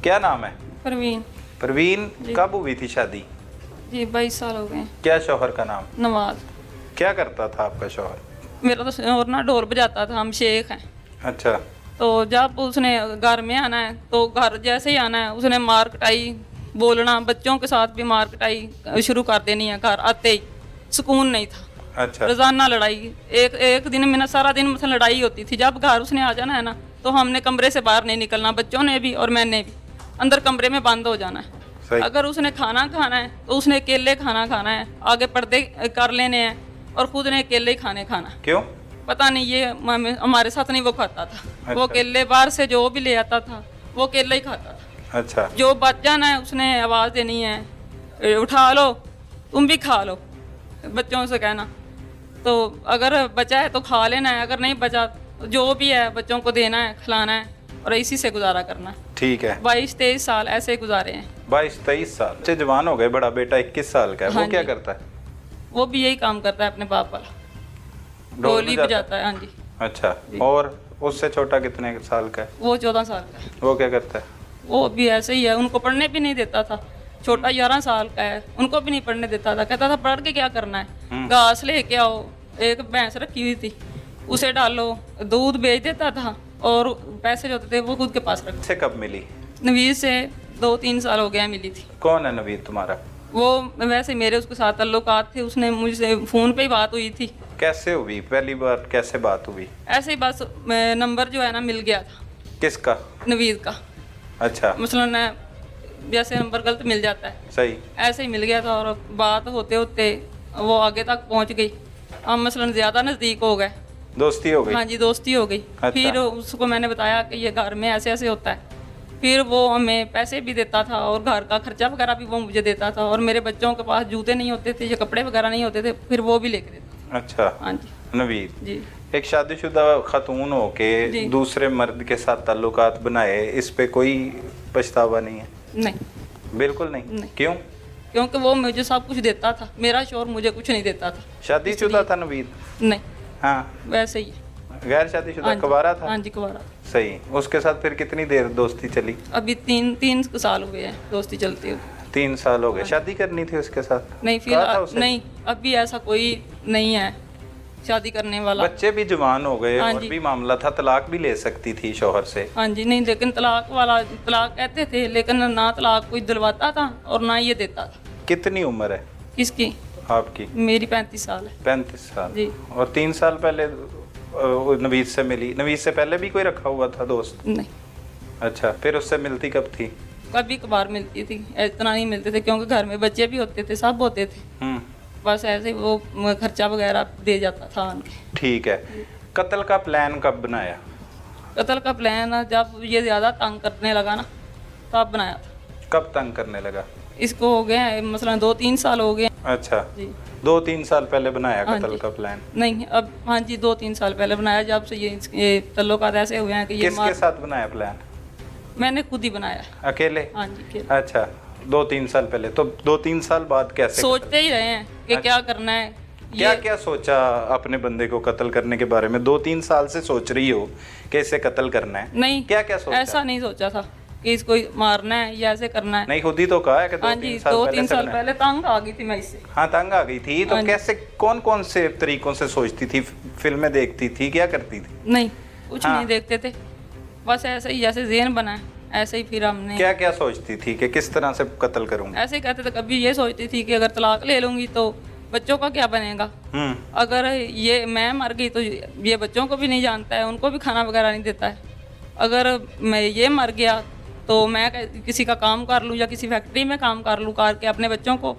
क्या नाम है? परवीन। परवीन, कब हुई थी शादी? जी 22 साल हो गए हैं। क्या शौहर का नाम? नवाज। क्या करता था आपका शौहर? मेरा तो शौहर ना ढोल बजाता था, हम शेख हैं। अच्छा। तो जब उसने घर में आना है तो घर जैसे ही आना है उसने मार कटाई, बोलना, बच्चों के साथ भी मार कटाई शुरू कर देनी है। घर आते ही सुकून नहीं था। अच्छा। रोजाना लड़ाई, एक दिन में ना सारा दिन मतलब लड़ाई होती थी। जब घर उसने आ जाना है ना तो हमने कमरे से बाहर नहीं निकलना, बच्चों ने भी और मैंने भी, अंदर कमरे में बंद हो जाना है। सही। अगर उसने खाना खाना है तो उसने अकेले खाना खाना है, आगे पर्दे कर लेने हैं और खुद ने अकेले ही खाना है। क्यों? पता नहीं, ये हमारे साथ नहीं वो खाता था। अच्छा। वो अकेले बाहर से जो भी ले आता था वो अकेले ही खाता था। अच्छा। जो बच जाना है उसने आवाज़ देनी है, उठा लो तुम भी खा लो, बच्चों से कहना। तो अगर बचा है तो खा लेना है, अगर नहीं बचा तो जो भी है बच्चों को देना है, खिलाना है और इसी से गुजारा करना है। ठीक है। 22-23 साल ऐसे ही गुजारे हैं। 22-23 साल। बच्चे जवान हो गए, बड़ा बेटा 21 साल का है। हाँ वो क्या जी। करता है? वो भी यही काम करता है अपने बाप वाला, ढोली बजाता है। हाँ जी। अच्छा। और उससे छोटा कितने साल का है? वो 14 साल का है। वो क्या करता है? वो भी ऐसे ही है, उनको पढ़ने भी नहीं देता था। छोटा 11 साल का है, उनको भी नहीं पढ़ने देता था। कहता था पढ़ के क्या करना है, घास लेके आओ, एक भैंस रखी हुई थी उसे डालो, दूध बेच देता था और पैसे जो थे वो खुद के पास रखते। से कब मिली? नवीद से 2-3 साल हो गया मिली थी। कौन है नवीद तुम्हारा? वो वैसे मेरे उसके साथ ताल्लुकात थे, उसने मुझसे फ़ोन पे ही बात हुई थी। कैसे हुई पहली बार, कैसे बात हुई? ऐसे ही बस नंबर जो है ना मिल गया था। किसका? नवीद का। अच्छा। मसलन जैसे नंबर गलत मिल जाता है, सही। ऐसे ही मिल गया था और बात होते होते वो आगे तक पहुंच गई। हम मसलन ज़्यादा नज़दीक हो गए, दोस्ती हो गई? हाँ जी, दोस्ती हो गई। अच्छा। फिर उसको मैंने बताया कि ये घर में ऐसे ऐसे होता है। फिर वो हमें पैसे भी देता था और घर का खर्चा वगैरह भी वो मुझे देता था। और मेरे बच्चों के पास जूते नहीं होते थे या कपड़े वगैरह नहीं होते थे, फिर वो भी लेके देता अच्छा। था। हाँ जी। नवीद जी। एक शादीशुदा खातून हो के जी। दूसरे मर्द के साथ ताल्लुकात बनाए, इस पे कोई पछतावा नहीं है? नहीं। बिल्कुल नहीं। नहीं। क्यों? क्योंकि वो मुझे सब कुछ देता था, मेरा शोर मुझे कुछ नहीं देता था। शादीशुदा था नवीद? नहीं, हाँ। वैसे ही है। गैर शादीशुदा? हाँ जी। कुंवारा था? हाँ जी, कुंवारा। सही। उसके साथ फिर कितनी देर दोस्ती चली? अभी तीन साल हुए हैं दोस्ती चलती हुई। 3 साल हो गए। शादी करनी थी उसके साथ? नहीं, फिर कहा था उसे? नहीं, अभी ऐसा कोई नहीं है शादी करने वाला। बच्चे भी जवान हो गए हाँ और जी। भी मामला था, तलाक भी ले सकती थी शौहर से। हाँ जी। नहीं, लेकिन तलाक कहते थे, लेकिन ना तलाक कोई दिलवाता था और ना ये देता था। कितनी उम्र है किसकी? आपकी? मेरी 35 साल है। 35 साल। जी। और 3 साल पहले नवीद से मिली? नवीद से पहले भी कोई रखा हुआ था दोस्त? नहीं, अच्छा। फिर उससे मिलती कब थी? कभी कभार मिलती थी, इतना नहीं मिलते थे क्योंकि घर में बच्चे भी होते थे, सब होते थे। बस ऐसे वो खर्चा वगैरह दे जाता था उनके। ठीक है। कत्ल का प्लान कब बनाया? कत्ल का प्लान जब ये ज़्यादा तंग करने लगा ना तब बनाया था। कब तंग करने लगा? इसको हो गए मसलन 2-3 साल हो गए। अच्छा। जी। 2-3 साल पहले बनाया हाँ कत्ल जी। का प्लान? नहीं, अब हाँ जी 2-3 साल पहले बनाया, जब से ये ताल्लुकात ऐसे हुए हैं कि ये किसके साथ बनाया प्लान? मैंने खुद ही बनाया। अकेले? हाँ जी, अकेले। अच्छा। 2-3 साल पहले। तो 2-3 साल बाद कैसे सोचते ही रहे हैं कि क्या करना है। क्या ये क्या सोचा अपने बंदे को कत्ल करने के बारे में? 2-3 साल से सोच रही हो कि इसे कत्ल करना है? नहीं, क्या क्या सोचा? ऐसा नहीं सोचा था कि इसको मारना है या ऐसे करना है। नहीं, खुद ही तो कहा है कि हाँ जी, 2-3 साल 2-3 से साल बनाया। पहले तंग आ गई थी मैं इससे। हाँ, तंग आ गई थी तो हाँ जी। कैसे, कौन कौन से तरीकों से सोचती थी? फिल्में देखती थी, क्या करती थी? नहीं, कुछ हाँ। नहीं देखते थे, बस ऐसे ही जैसे ज़हन बना है ऐसे ही फिर हमने क्या क्या सोचती थी कि किस तरह से कत्ल करूंगी? ऐसे ही कहते थे। कभी ये सोचती थी कि अगर तलाक ले लूँगी तो बच्चों का क्या बनेगा। अगर ये मैं मर गई तो ये बच्चों को भी नहीं जानता है, उनको भी खाना वगैरह नहीं देता है। अगर मैं ये मर गया तो मैं किसी का काम कर लूँ या किसी फैक्ट्री में काम कर लूँ, करके अपने बच्चों को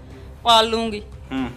पाल लूँगी,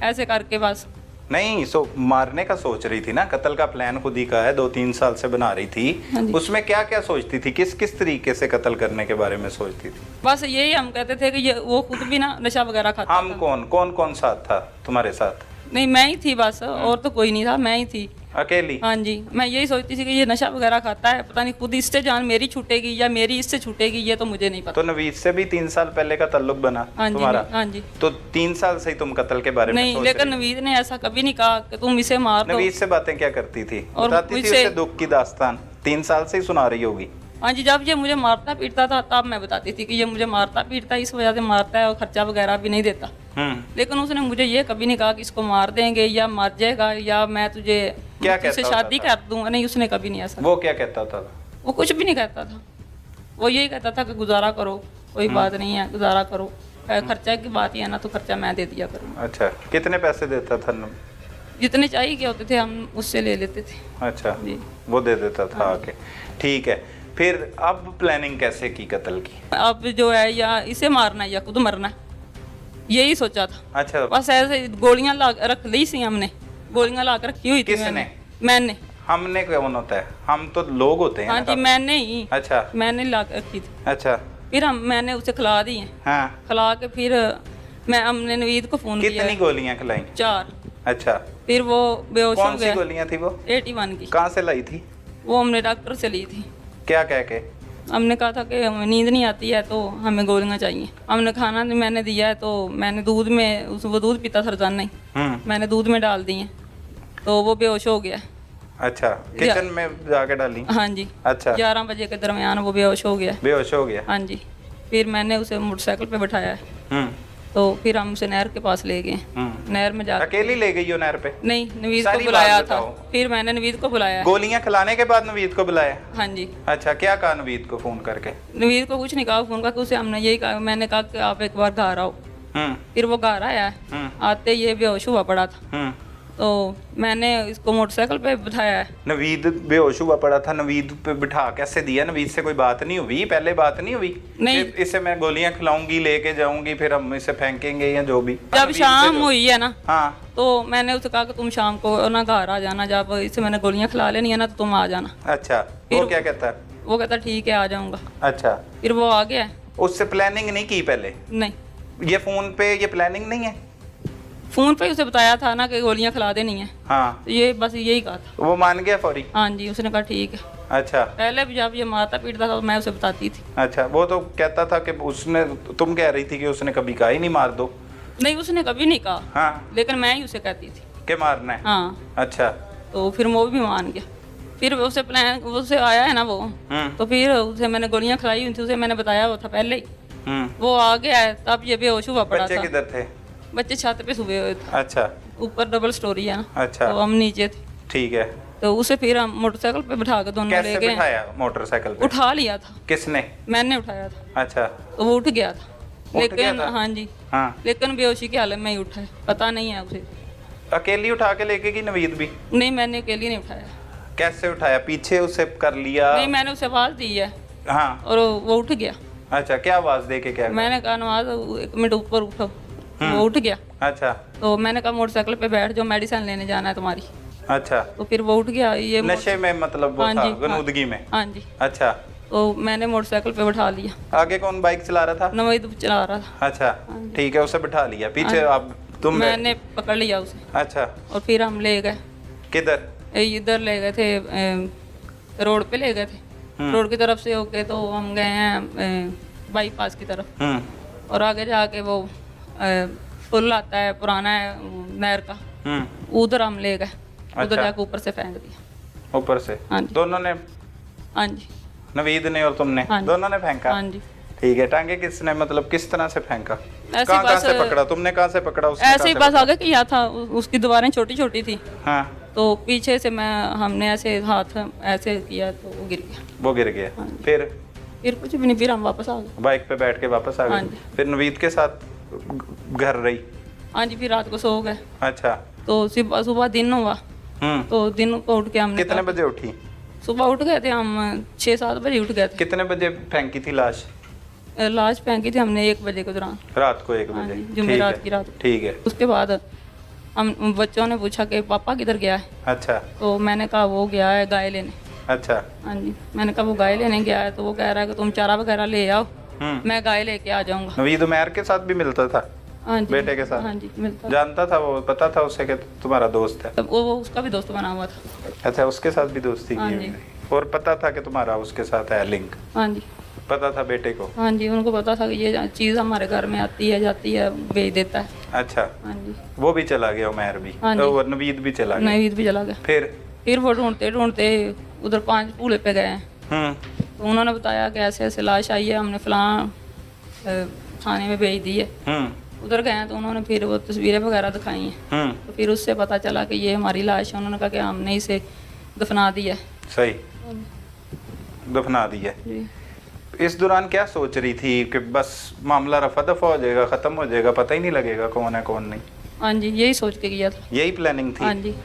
ऐसे करके बस। नहीं, मारने का सोच रही थी ना, कत्ल का प्लान खुद ही का है, 2-3 साल से बना रही हाँ थी। जी। उसमें क्या क्या सोचती थी? किस किस तरीके से कत्ल करने के बारे में सोचती थी? बस यही हम कहते थे कि ये वो खुद भी ना नशा वगैरह खाता हम था। कौन कौन कौन साथ था तुम्हारे साथ? नहीं, मैं ही थी बस, और तो कोई नहीं था, मैं ही थी अकेली? हाँ जी। मैं यही सोचती थी कि ये नशा वगैरह खाता है, पता नहीं खुद इससे जान मेरी छूटेगी या मेरी इससे छूटेगी, ये तो मुझे नहीं पता। तो नवीद से भी 3 साल पहले का ताल्लुक बना हाँ जी। तुम्हारा? हाँ जी। तो 3 साल से ही तुम कत्ल के बारे में नहीं, सोच लेकिन रही? नवीद ने ऐसा कभी नहीं कहा कि तुम इसे मार दो। नवीद से बातें क्या करती थी? और बताती थी मुझसे- उसे दुख की दास्तान? 3 साल से ही सुना रही होगी। हाँ जी, जब ये मुझे मारता पीटता था तब मैं बताती थी कि ये मुझे मारता पीटता है, इस वजह से मारता है और खर्चा वगैरह भी नहीं देता। लेकिन उसने मुझे ये कभी नहीं कहा कि इसको मार देंगे या मर जाएगा या मैं तुझे क्या तुझसे कहता शादी कर दूंगा। नहीं, उसने कभी नहीं ऐसा। वो क्या कहता था? वो कुछ भी नहीं कहता था। वो यही कहता था कि गुजारा करो, कोई बात नहीं है, गुजारा करो, खर्चा की बात ही है ना तो खर्चा मैं दे दिया करूँगा। अच्छा, कितने पैसे देता था? जितने चाहिए के होते थे हम उससे ले लेते थे। अच्छा, जी। वो दे देता था आके। ठीक है, फिर अब प्लानिंग कैसे की कत्ल की? अब जो है या इसे मारना है या खुद मरना है, यही सोचा था। अच्छा, बस ऐसे गोलियां ला रख ली सी हमने, गोलियां ला कर रखी हुई थी। किसने? मैंने। हमने कौन होता है? हम तो लोग होते हैं। हाँ जी, मैंने ही। अच्छा, मैंने ला कर रखी थी। अच्छा, फिर मैंने उसे खिला दी है। हाँ। खिला के फिर हमने नवीद को फोन किया। कितनी गोलियां खिलाई? 4। अच्छा, फिर वो बेहोश हो कौन सी गया। गोलियां थी वो? 81 की। कहाँ से लाई थी? वो हमने डॉक्टर से ली थी। क्या कह के? हमने कहा था कि हमें नींद नहीं आती है तो हमें गोलियां चाहिए। हमने खाना मैंने दिया है तो मैंने दूध में वो दूध पीता था रजाना ही, मैंने दूध में डाल दी है तो वो बेहोश हो गया। अच्छा, किचन में जाके डाली? हाँ जी। अच्छा, 11 बजे के दरमियान वो बेहोश हो गया। बेहोश हो गया? हाँ जी। फिर मैंने उसे मोटरसाइकिल पे बिठाया है तो फिर हम उसे नहर के पास ले गए। नहर में जाकर अकेली ले गई हो नहर पे? नहीं, नवीद को सारी बुलाया बात था। बताओ। फिर मैंने नवीद को बुलाया। गोलियां खिलाने के बाद नवीद को बुलाया? हाँ जी। अच्छा, क्या कहा नवीद को फोन करके? नवीद को कुछ नहीं कहा, फोन करके उसे हमने यही कहा, मैंने कहा कि आप एक बार घर आओ। फिर वो घर आया है। आते ये बेहोश हुआ पड़ा था तो मैंने इसको मोटरसाइकिल पे बिठाया है। नवीद बेहोश हुआ पड़ा था, नवीद पे बिठा कैसे दिया? नवीद से कोई बात नहीं हुई? पहले बात नहीं हुई? नहीं। कि इसे मैं गोलियां खिलाऊंगी, लेके जाऊंगी, फिर हम इसे फेंकेंगे या जो भी? जब नवीद शाम से हुई है ना, हाँ, तो मैंने उसे कहा कि तुम शाम को ना घर आ जाना, जब इसे मैंने गोलियां खिला लेनी है ना तो तुम आ जाना। अच्छा, वो क्या कहता है? वो कहता ठीक है आ जाऊंगा। अच्छा, फिर वो आ गया। उससे प्लानिंग नहीं की पहले? नहीं, ये फोन पे ये प्लानिंग नहीं है? फोन पे उसे बताया था ना कि गोलियां खिला देनी है, हाँ, तो ये बस यही कहा था। वो मान गया फौरी? हाँ जी, उसने कहा ठीक है। अच्छा, पहले भी जब ये मारता पीटता था तो मैं उसे बताती थी। अच्छा, वो तो कहता था कि उसने, तुम कह रही थी कि उसने कभी कहा ही नहीं मार दो? नहीं, उसने कभी नहीं कहा। हाँ, लेकिन मैं ही उसे कहती थी के मारना है? हाँ। अच्छा, तो फिर वो भी मान गया। फिर उसे प्लान उसे आया है ना वो, तो फिर उसे मैंने गोलियां खिलाई हुई थी, उसे मैंने बताया वो था पहले ही। वो आ गया है तब ये बेहोश हुआ पड़ा बच्चे था। किधर थे? बच्चे छत पे सोए हुए थे। अच्छा, ऊपर डबल स्टोरी है ना, अच्छा, तो हम नीचे थे। ठीक है। तो उसे फिर हम मोटरसाइकिल पे बिठा के दोनों ले कैसे गए। बिठाया मोटरसाइकिल पे? उठा लिया था। किसने? मैंने उठाया था। अच्छा, तो वो उठ गया था। उठ गया लेकिन था? हाँ जी, हाँ, लेकिन बेहोशी की हालत में ही उठा है, पता नहीं है उसे। अकेली उठा के लेके गई नवीद भी? नहीं, मैंने अकेली नहीं उठाया। कैसे उठाया? पीछे उसे कर लिया? नहीं, मैंने उसे आवाज दी है हाँ, और वो उठ गया। अच्छा, क्या आवाज दे के? क्या? मैंने कहा नवाज 1 मिनट ऊपर उठो, वो उठ गया। अच्छा, तो मैंने कहा मोटरसाइकिल पे बैठ जाओ, मेडिसिन लेने जाना है तुम्हारी। अच्छा, तो फिर वो उठ गया। ये नशे में मतलब वो हाँ था, जी, गनूदगी में? हाँ जी। अच्छा, तो मैंने मोटरसाइकिल पे बिठा लिया। आगे कौन बाइक चला रहा था? नवीद चला रहा था। अच्छा, ठीक है, उसे बिठा लिया पीछे। अब तुम? मैंने पकड़ लिया उसे अच्छा, और फिर हम ले गए। किधर? इधर ले गए थे, रोड पे ले गए थे। रोड की तरफ से होके तो हम गए हैं बाईपास की तरफ। और आगे जाके वो पुल आता है पुराना है नहर का, उधर हम ले गए। उधर जाके ऊपर से फेंक दिया। ऊपर से? हाँ जी। दोनों ने? हाँ जी। नवीद ने और तुमने? हाँ जी। दोनों ने फेंका? हाँ जी। ठीक है, टांगे किसने, मतलब किस तरह से फेंका? ऐसे कहाँ बस से पकड़ा? तुमने कहाँ से पकड़ा? उसने ऐसे ही कहाँ बस आगे किया था। उसकी दीवारें छोटी छोटी थी, से? हाँ, तो पीछे से हमने ऐसे हाथ ऐसे किया तो वो गिर गया। वो गिर गया। हाँ। फिर कुछ भी नहीं, फिर हम वापस आ गए। बाइक पे बैठ के वापस आ हाँ गए? जी। फिर नवीद के साथ घर रही? हाँ जी, फिर रात को सो गए। अच्छा, तो सुबह दिन हुआ, तो दिन को उठ के हमने कितने बजे उठी? सुबह उठ गए थे हम 6-7 बजे उठ गए थे। कितने बजे फेंकी थी लाश? लाश फेंकी थी हमने 1 बजे के दौरान। रात को 1 हाँ बजे? जी, ठीक जुमेरात है, की रात। ठीक है। उसके बाद हम बच्चों ने पूछा कि पापा किधर गया है। अच्छा, तो मैंने कहा वो गया है गाय लेने। अच्छा, हाँ जी, मैंने कहा वो गाय लेने गया है, तो वो कह रहा है कि तुम चारा वगैरह ले आओ, मैं गाय लेके आ जाऊंगा। नवीद उमैर के साथ भी मिलता था? हाँ जी, बेटे के साथ? हाँ जी, मिलता। जानता था वो? पता था उसे कि तुम्हारा दोस्त है? तब वो उसका भी दोस्त बना हुआ था। अच्छा, उसके साथ भी दोस्ती हाँ की जी। हुई? और पता था कि तुम्हारा उसके साथ है लिंक? हाँ जी। पता था बेटे को? हाँ जी, उनको पता था कि ये चीज़ हमारे घर में आती है जाती है, बेच देता है। अच्छा, हाँ जी। वो भी चला गया उमैर भी? हाँ जी। और नवीद भी चला गया? नवीद भी चला गया। फिर वो ढूंढते ढूंढते उधर 5 पूले पे गए हैं। तो उन्होंने बताया कि ऐसे ऐसे लाश आई है, हमने फलां थाने में भेज दी है। उधर गए तो उन्होंने फिर वो तस्वीरें वगैरह दिखाई हैं, तो फिर उससे पता चला कि ये हमारी लाश है। उन्होंने कहा कि हमने इसे दफना दिया। सही, दफना दिया। जी। इस दौरान क्या सोच रही थी कि बस मामला रफा दफा हो जाएगा, ख़त्म हो जाएगा, पता ही नहीं लगेगा कौन है कौन नहीं? हाँ जी, यही सोच के किया था। यही प्लानिंग थी? हाँ जी।